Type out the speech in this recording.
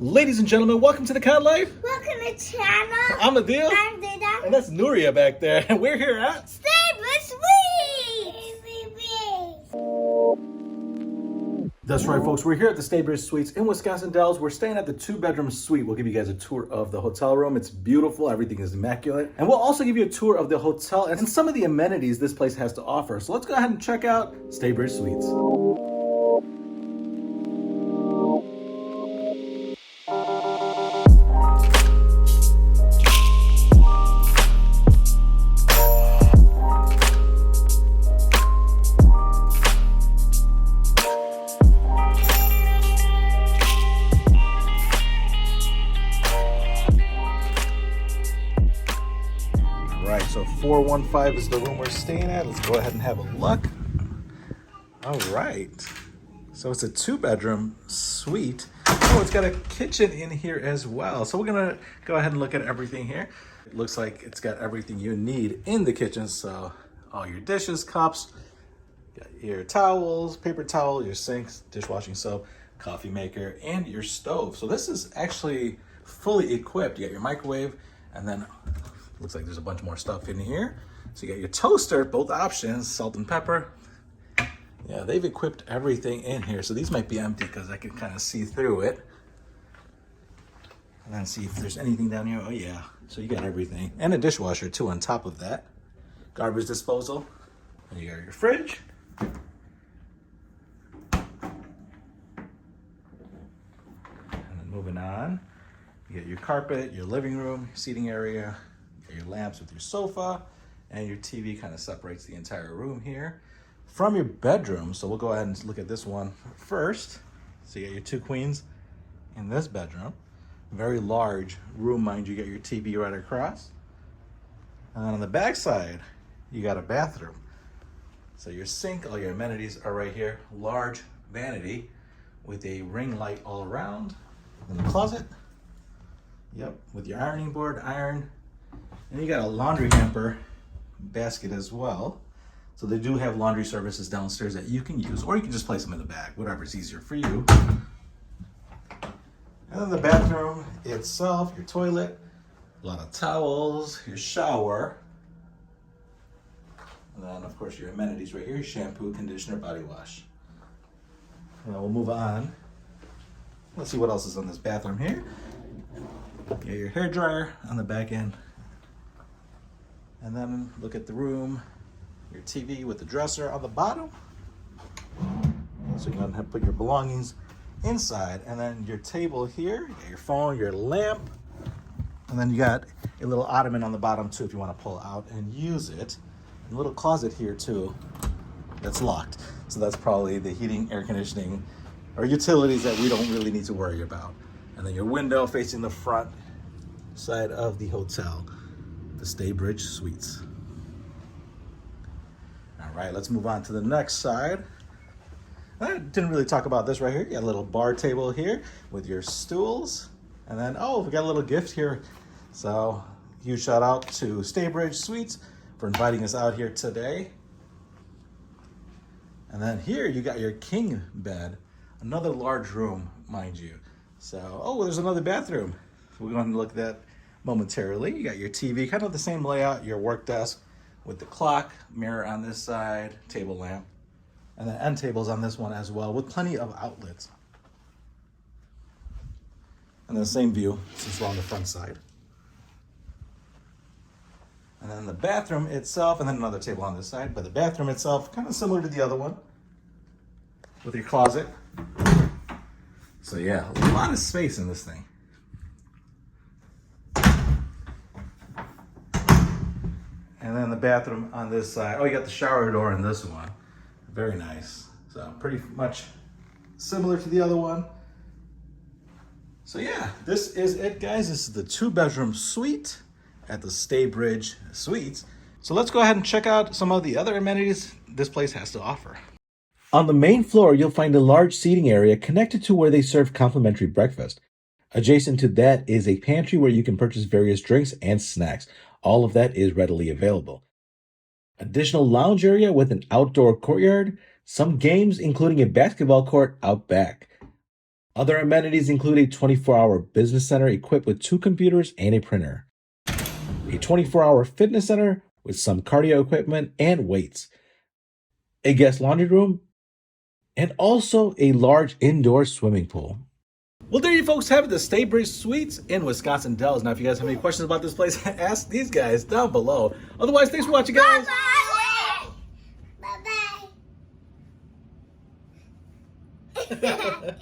Ladies and gentlemen, welcome to the Con Life. Welcome to channel. I'm Adil. I'm Dida. And that's Nuria back there. And we're here at Staybridge Suites. That's right, folks. We're here at the Staybridge Suites in Wisconsin Dells. We're staying at the 2-bedroom suite. We'll give you guys a tour of the hotel room. It's beautiful. Everything is immaculate. And we'll also give you a tour of the hotel and some of the amenities this place has to offer. So let's go ahead and check out Staybridge Suites. Right, so 415 is the room we're staying at. Let's go ahead and have a look. All right, so it's a 2-bedroom suite. Oh, it's got a kitchen in here as well. So we're gonna go ahead and look at everything here. It looks like it's got everything you need in the kitchen. So all your dishes, cups, got your towels, paper towel, your sinks, dishwashing soap, coffee maker, and your stove. So this is actually fully equipped. You got your microwave, and then looks like there's a bunch more stuff in here. So you got your toaster, both options, salt and pepper. Yeah, they've equipped everything in here. So these might be empty because I can kind of see through it. And then see if there's anything down here. Oh yeah, so you got everything. And a dishwasher too on top of that. Garbage disposal. And you got your fridge. And then moving on, you got your carpet, your living room, seating area, your lamps with your sofa, and your TV kind of separates the entire room here from your bedroom. So we'll go ahead and look at this one first. So you got your 2 queens in this bedroom. Very large room, mind you. You got your TV right across. And then on the back side, you got a bathroom. So your sink, all your amenities are right here. Large vanity with a ring light all around. In the closet, yep, with your ironing board, iron. And you got a laundry hamper basket as well. So they do have laundry services downstairs that you can use, or you can just place them in the bag, whatever's easier for you. And then the bathroom itself, your toilet, a lot of towels, your shower. And then of course your amenities right here, shampoo, conditioner, body wash. And then we'll move on. Let's see what else is in this bathroom here. You got your hair dryer on the back end. And then look at the room, your TV with the dresser on the bottom. So you can have put your belongings inside. And then your table here, you got your phone, your lamp. And then you got a little ottoman on the bottom too if you want to pull out and use it. And a little closet here too that's locked. So that's probably the heating, air conditioning, or utilities that we don't really need to worry about. And then your window facing the front side of the hotel. The Staybridge Suites. All right, let's move on to the next side. I didn't really talk about this right here. You got a little bar table here with your stools. And then, oh, we got a little gift here. So huge shout out to Staybridge Suites for inviting us out here today. And then here you got your king bed, another large room, mind you. So, oh, there's another bathroom. We're going to look at that momentarily. You got your TV, kind of the same layout, your work desk with the clock, mirror on this side, table lamp, and then end tables on this one as well with plenty of outlets. And then the same view since we're on the front side. And then the bathroom itself, and then another table on this side, but the bathroom itself, kind of similar to the other one with your closet. So yeah, a lot of space in this thing. And then the bathroom on this side. Oh, you got the shower door in this one. Very nice. So pretty much similar to the other one. So yeah, this is it, guys. This is the 2-bedroom suite at the Staybridge Suites. So let's go ahead and check out some of the other amenities this place has to offer. On the main floor, you'll find a large seating area connected to where they serve complimentary breakfast. Adjacent to that is a pantry where you can purchase various drinks and snacks. All of that is readily available. Additional lounge area with an outdoor courtyard, some games including a basketball court out back. Other amenities include a 24-hour business center equipped with 2 computers and a printer, a 24-hour fitness center with some cardio equipment and weights, a guest laundry room, and also a large indoor swimming pool. Well, there you folks have it, the Staybridge Suites in Wisconsin Dells. Now, if you guys have any questions about this place, ask these guys down below. Otherwise, thanks for watching, guys. Bye-bye. Bye-bye.